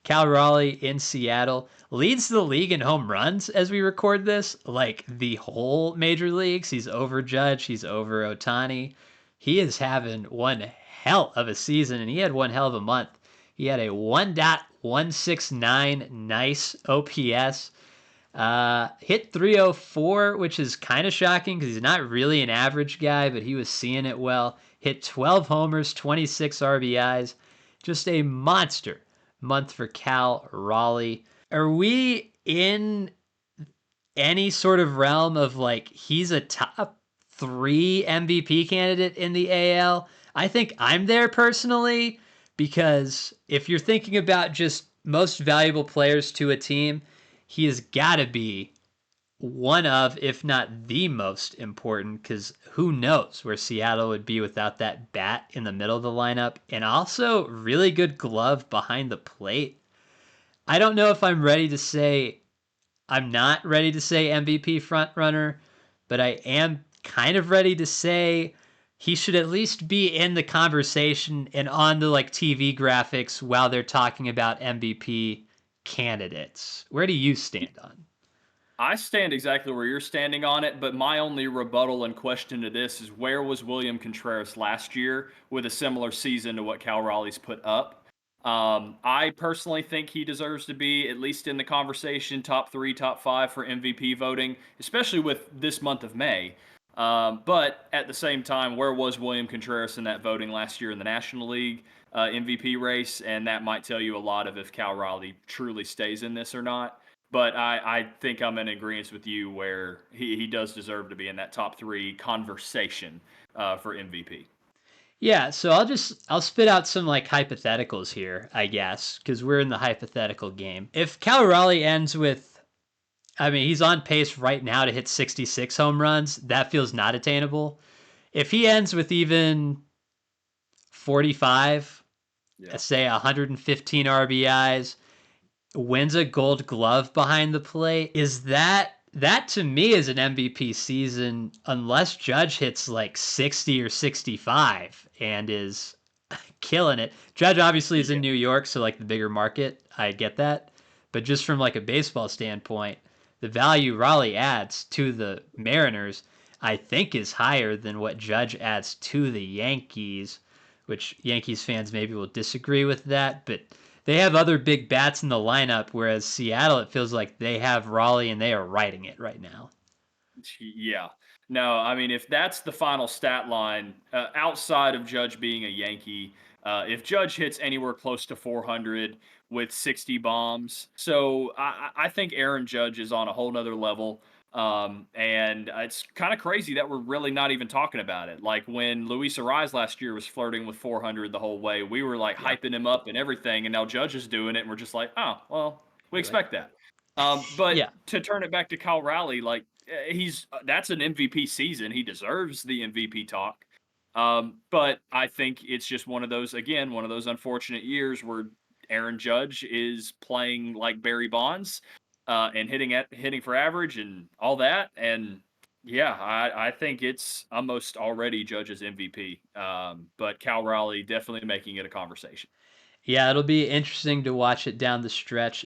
Cal Raleigh in Seattle leads the league in home runs as we record this, like the whole major leagues. He's over Judge, he's over Ohtani. He is having one hell of a season, and he had one hell of a month. He had a 1.169 nice OPS. Hit 304, which is kind of shocking because he's not really an average guy, but he was seeing it well. Hit 12 homers, 26 RBIs. Just a monster month for Cal Raleigh. Are we in any sort of realm of like he's a top 3 MVP candidate in the AL? I think I'm there personally because if you're thinking about just most valuable players to a team, he has got to be one of, if not the most important, because who knows where Seattle would be without that bat in the middle of the lineup, and also really good glove behind the plate. I don't know if I'm not ready to say MVP frontrunner, but I am kind of ready to say he should at least be in the conversation and on the like TV graphics while they're talking about MVP candidates. Where do you stand on? I stand exactly where you're standing on it, but my only rebuttal and question to this is where was William Contreras last year with a similar season to what Cal Raleigh's put up? I personally think he deserves to be at least in the conversation, top three, top five for MVP voting, especially with this month of May. But at the same time, where was William Contreras in that voting last year in the National League MVP race? And that might tell you a lot of if Cal Raleigh truly stays in this or not. But I think I'm in agreement with you where he does deserve to be in that top three conversation for MVP. Yeah, so I'll spit out some like hypotheticals here, I guess, because we're in the hypothetical game. If Cal Raleigh ends with, I mean, he's on pace right now to hit 66 home runs. That feels not attainable. If he ends with even 45, Yeah. say 115 RBIs, wins a Gold Glove behind the plate, that to me is an MVP season unless Judge hits like 60 or 65 and is killing it. Judge obviously is in Yeah. New York, so like the bigger market, I get that. But just from like a baseball standpoint, the value Raleigh adds to the Mariners, I think is higher than what Judge adds to the Yankees, which Yankees fans maybe will disagree with that, but they have other big bats in the lineup, whereas Seattle, it feels like they have Raleigh and they are riding it right now. Yeah. No, I mean, if that's the final stat line, outside of Judge being a Yankee, if Judge hits anywhere close to 400 with 60 bombs, so I think Aaron Judge is on a whole nother level. And it's kind of crazy that we're really not even talking about it. Like when Luis Ariz last year was flirting with 400 the whole way, we were like Yeah. hyping him up and everything, and now Judge is doing it, and we're just like, oh, well, we You're like, expect that. But yeah. to turn it back to Kyle Raleigh, like he's that's an MVP season. He deserves the MVP talk. But I think it's just one of those again, one of those unfortunate years where Aaron Judge is playing like Barry Bonds and hitting for average and all that. And yeah, I think it's almost already Judge's MVP. But Cal Raleigh definitely making it a conversation. Yeah, it'll be interesting to watch it down the stretch.